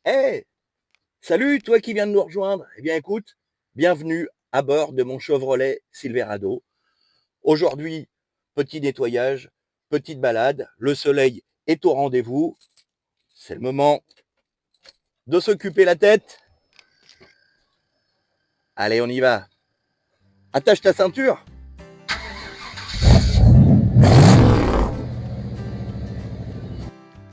Hey, salut, toi qui viens de nous rejoindre. Eh bien, écoute, bienvenue à bord de mon Chevrolet Silverado. Aujourd'hui, petit nettoyage, petite balade. Le soleil est au rendez-vous. C'est le moment de s'occuper la tête. Allez, on y va. Attache ta ceinture.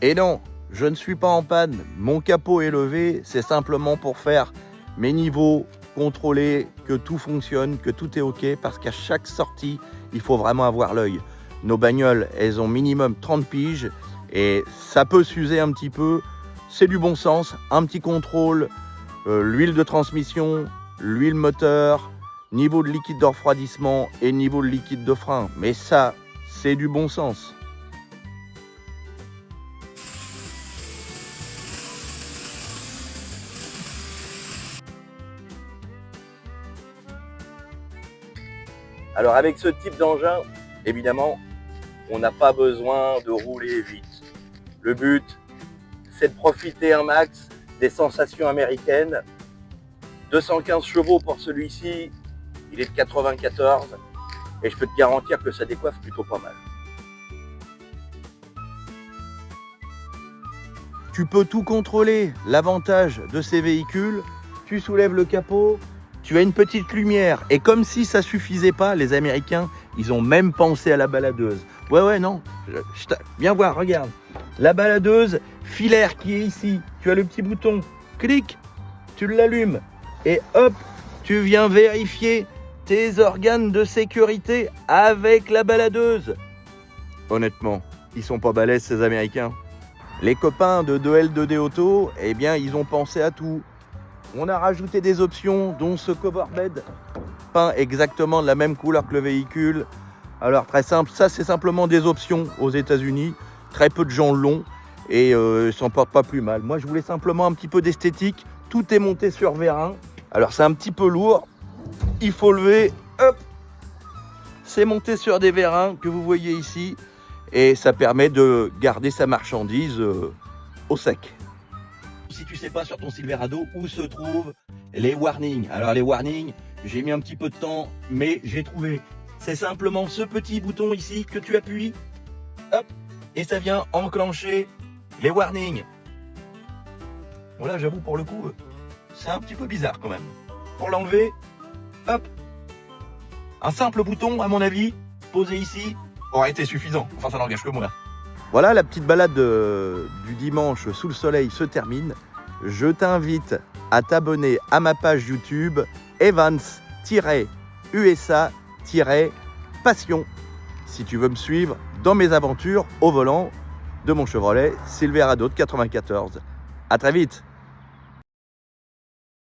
Et non, je ne suis pas en panne. Mon capot est levé. C'est simplement pour faire mes niveaux, contrôler que tout fonctionne, que tout est OK. Parce qu'à chaque sortie, il faut vraiment avoir l'œil. Nos bagnoles, elles ont minimum 30 piges. Et ça peut s'user un petit peu. C'est du bon sens. Un petit contrôle. L'huile de transmission, l'huile moteur, niveau de liquide de refroidissement et niveau de liquide de frein. Mais ça, c'est du bon sens. Alors avec ce type d'engin, évidemment, on n'a pas besoin de rouler vite. Le but, c'est de profiter un max des sensations américaines. 215 chevaux pour celui-ci, il est de 94 et je peux te garantir que ça décoiffe plutôt pas mal. Tu peux tout contrôler. L'avantage de ces véhicules, tu soulèves le capot, tu as une petite lumière. Et comme si ça suffisait pas, les Américains, ils ont même pensé à la baladeuse. Ouais, non. Viens voir, regarde. La baladeuse filaire qui est ici. Tu as le petit bouton. Clique, tu l'allumes. Et hop, tu viens vérifier tes organes de sécurité avec la baladeuse. Honnêtement, ils sont pas balèzes ces Américains. Les copains de 2L2D Auto, eh bien, ils ont pensé à tout. On a rajouté des options, dont ce coverbed, peint exactement de la même couleur que le véhicule. Alors, très simple, ça, c'est simplement des options aux États-Unis. Très peu de gens l'ont et ils s'en portent pas plus mal. Moi, je voulais simplement un petit peu d'esthétique. Tout est monté sur vérin. Alors, c'est un petit peu lourd. Il faut lever. Hop, c'est monté sur des vérins que vous voyez ici. Et ça permet de garder sa marchandise au sec. Si tu ne sais pas sur ton Silverado où se trouvent les warnings. Alors les warnings, j'ai mis un petit peu de temps, mais j'ai trouvé. C'est simplement ce petit bouton ici que tu appuies. Hop, et ça vient enclencher les warnings. Voilà, j'avoue pour le coup, c'est un petit peu bizarre quand même. Pour l'enlever, hop, un simple bouton à mon avis, posé ici, aurait été suffisant. Enfin, ça n'engage que moi. Voilà, la petite balade du dimanche sous le soleil se termine. Je t'invite à t'abonner à ma page YouTube Evans-USA-Passion si tu veux me suivre dans mes aventures au volant de mon Chevrolet Silverado de 94. À très vite.